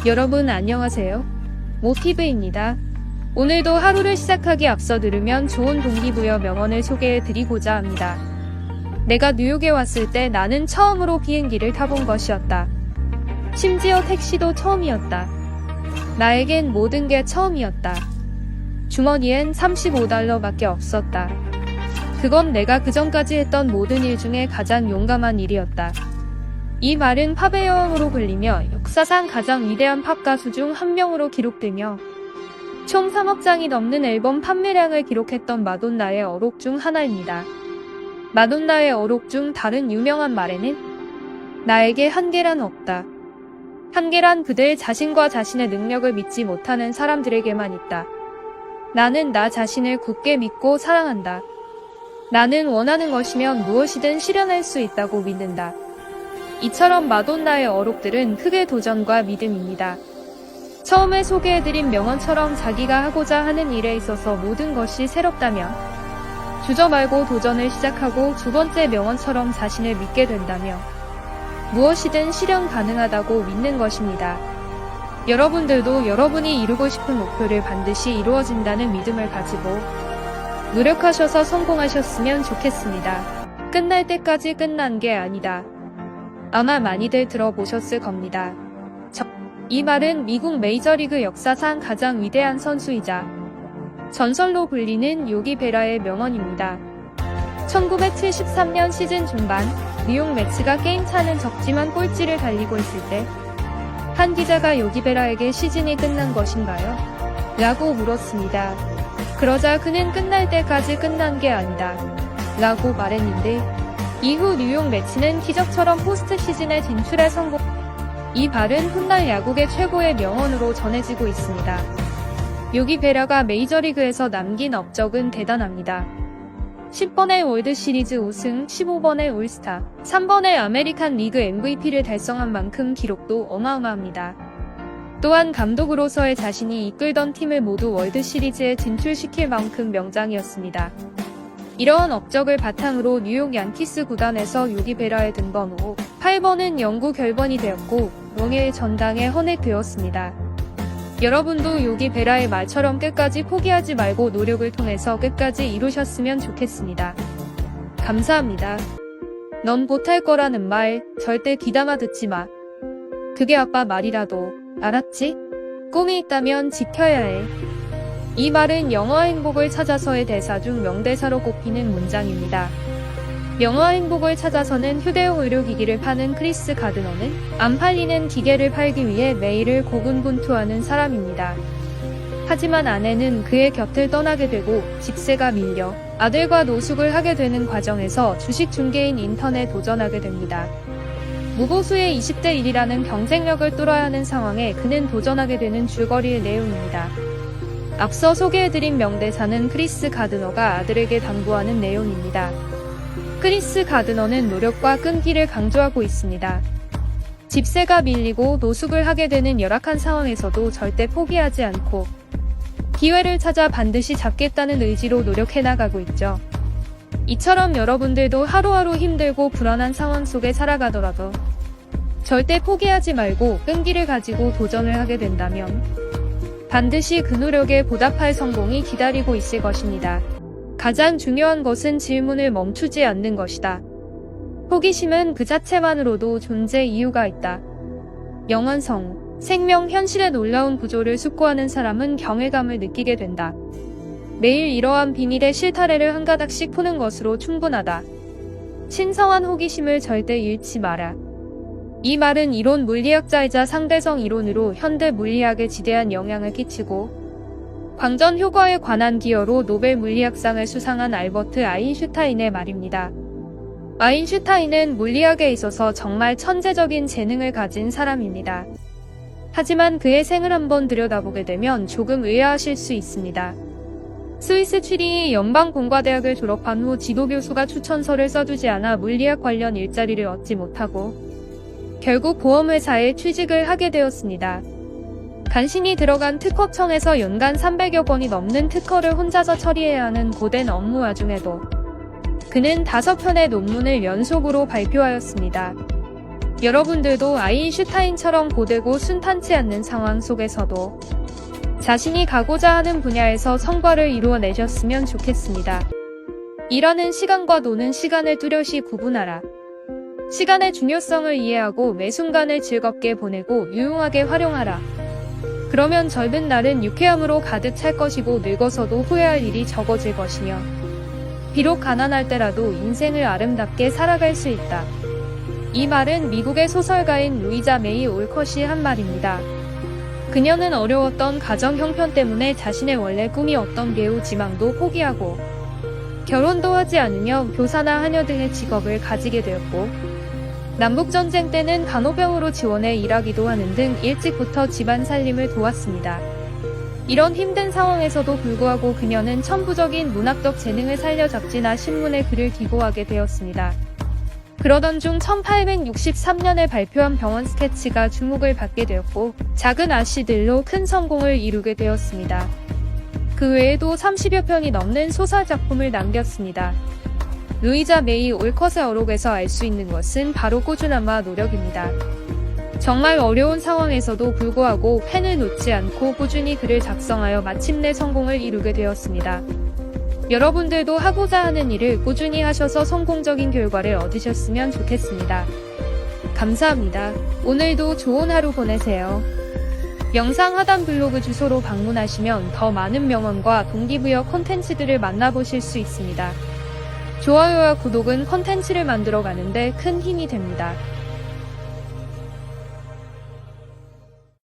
여러분 안녕하세요. 모티브입니다. 오늘도 하루를 시작하기 앞서 들으면 좋은 동기부여 명언을 소개해드리고자 합니다. 내가 뉴욕에 왔을 때 나는 처음으로 비행기를 타본 것이었다. 심지어 택시도 처음이었다. 나에겐 모든 게 처음이었다. 주머니엔 $35밖에 없었다. 그건 내가 그전까지 했던 모든 일 중에 가장 용감한 일이었다. 이 말은 팝의 여왕으로 불리며 역사상 가장 위대한 팝 가수 중 한 명으로 기록되며 총 3억 장이 넘는 앨범 판매량을 기록했던 마돈나의 어록 중 하나입니다. 마돈나의 어록 중 다른 유명한 말에는 나에게 한계란 없다. 한계란 그대의 자신과 자신의 능력을 믿지 못하는 사람들에게만 있다. 나는 나 자신을 굳게 믿고 사랑한다. 나는 원하는 것이면 무엇이든 실현할 수 있다고 믿는다. 이처럼 마돈나의 어록들은 크게 도전과 믿음입니다. 처음에 소개해드린 명언처럼 자기가 하고자 하는 일에 있어서 모든 것이 새롭다면 주저 말고 도전을 시작하고 두 번째 명언처럼 자신을 믿게 된다면 무엇이든 실현 가능하다고 믿는 것입니다. 여러분들도 여러분이 이루고 싶은 목표를 반드시 이루어진다는 믿음을 가지고 노력하셔서 성공하셨으면 좋겠습니다. 끝날 때까지 끝난 게 아니다. 아마 많이들 들어보셨을 겁니다. 이 말은 미국 메이저리그 역사상 가장 위대한 선수이자 전설로 불리는 요기 베라의 명언입니다. 1973년 시즌 중반 뉴욕 매츠가 게임차는 적지만 꼴찌를 달리고 있을 때 한 기자가 요기 베라에게 시즌이 끝난 것인가요? 라고 물었습니다. 그러자 그는 끝날 때까지 끝난 게 아니다. 라고 말했는데 이후 뉴욕 매츠는 기적처럼 포스트 시즌에 진출에 성공. 이 말은 훗날 야구계 최고의 명언으로 전해지고 있습니다. 요기 베라가 메이저리그에서 남긴 업적은 대단합니다. 10번의 월드시리즈 우승, 15번의 올스타, 3번의 아메리칸 리그 MVP를 달성한 만큼 기록도 어마어마합니다. 또한 감독으로서의 자신이 이끌던 팀을 모두 월드시리즈에 진출시킬 만큼 명장이었습니다. 이러한 업적을 바탕으로 뉴욕 양키스 구단에서 요기 베라의 등번호 8번은 영구 결번이 되었고 명예의 전당에 헌액되었습니다. 여러분도 요기 베라의 말처럼 끝까지 포기하지 말고 노력을 통해서 끝까지 이루셨으면 좋겠습니다. 감사합니다. 넌 못할 거라는 말 절대 귀담아 듣지 마. 그게 아빠 말이라도 알았지? 꿈이 있다면 지켜야 해. 이 말은 영어와 행복을 찾아서의 대사 중 명대사로 꼽히는 문장입니다. 영어와 행복을 찾아서는 휴대용 의료기기를 파는 크리스 가드너는 안 팔리는 기계를 팔기 위해 매일을 고군분투하는 사람입니다. 하지만 아내는 그의 곁을 떠나게 되고 집세가 밀려 아들과 노숙을 하게 되는 과정에서 주식 중개인 인턴에 도전하게 됩니다. 무보수의 20대 1이라는 경쟁력을 뚫어야 하는 상황에 그는 도전하게 되는 줄거리의 내용입니다. 앞서 소개해드린 명대사는 크리스 가드너가 아들에게 당부하는 내용입니다. 크리스 가드너는 노력과 끈기를 강조하고 있습니다. 집세가 밀리고 노숙을 하게 되는 열악한 상황에서도 절대 포기하지 않고 기회를 찾아 반드시 잡겠다는 의지로 노력해 나가고 있죠. 이처럼 여러분들도 하루하루 힘들고 불안한 상황 속에 살아가더라도 절대 포기하지 말고 끈기를 가지고 도전을 하게 된다면 반드시 그 노력에 보답할 성공이 기다리고 있을 것입니다. 가장 중요한 것은 질문을 멈추지 않는 것이다. 호기심은 그 자체만으로도 존재 이유가 있다. 영원성, 생명, 현실의 놀라운 구조를 숙고하는 사람은 경외감을 느끼게 된다. 매일 이러한 비밀의 실타래를 한 가닥씩 푸는 것으로 충분하다. 신성한 호기심을 절대 잃지 마라. 이 말은 이론 물리학자이자 상대성 이론으로 현대 물리학에 지대한 영향을 끼치고 광전 효과에 관한 기여로 노벨 물리학상을 수상한 알버트 아인슈타인의 말입니다. 아인슈타인은 물리학에 있어서 정말 천재적인 재능을 가진 사람입니다. 하지만 그의 생을 한번 들여다보게 되면 조금 의아하실 수 있습니다. 스위스 취리히 연방공과대학을 졸업한 후 지도교수가 추천서를 써주지 않아 물리학 관련 일자리를 얻지 못하고 결국 보험회사에 취직을 하게 되었습니다. 간신히 들어간 특허청에서 연간 300여 건이 넘는 특허를 혼자서 처리해야 하는 고된 업무 와중에도 그는 5편의 논문을 연속으로 발표하였습니다. 여러분들도 아인슈타인처럼 고되고 순탄치 않는 상황 속에서도 자신이 가고자 하는 분야에서 성과를 이루어내셨으면 좋겠습니다. 일하는 시간과 노는 시간을 뚜렷이 구분하라. 시간의 중요성을 이해하고 매 순간을 즐겁게 보내고 유용하게 활용하라. 그러면 젊은 날은 유쾌함으로 가득 찰 것이고 늙어서도 후회할 일이 적어질 것이며 비록 가난할 때라도 인생을 아름답게 살아갈 수 있다. 이 말은 미국의 소설가인 루이자 메이 올컷이 한 말입니다. 그녀는 어려웠던 가정 형편 때문에 자신의 원래 꿈이었던 배우 지망도 포기하고 결혼도 하지 않으며 교사나 하녀 등의 직업을 가지게 되었고 남북전쟁 때는 간호병으로 지원해 일하기도 하는 등 일찍부터 집안 살림을 도왔습니다. 이런 힘든 상황에서도 불구하고 그녀는 천부적인 문학적 재능을 살려잡지나 신문에 글을 기고하게 되었습니다. 그러던 중 1863년에 발표한 병원 스케치가 주목을 받게 되었고 작은 아씨들로 큰 성공을 이루게 되었습니다. 그 외에도 30여 편이 넘는 소설 작품을 남겼습니다. 루이자 메이 올컷의 어록에서 알 수 있는 것은 바로 꾸준함과 노력입니다. 정말 어려운 상황에서도 불구하고 펜을 놓지 않고 꾸준히 글을 작성하여 마침내 성공을 이루게 되었습니다. 여러분들도 하고자 하는 일을 꾸준히 하셔서 성공적인 결과를 얻으셨으면 좋겠습니다. 감사합니다. 오늘도 좋은 하루 보내세요. 영상 하단 블로그 주소로 방문하시면 더 많은 명언과 동기부여 콘텐츠들을 만나보실 수 있습니다. 좋아요와 구독은 콘텐츠를 만들어가는데 큰 힘이 됩니다.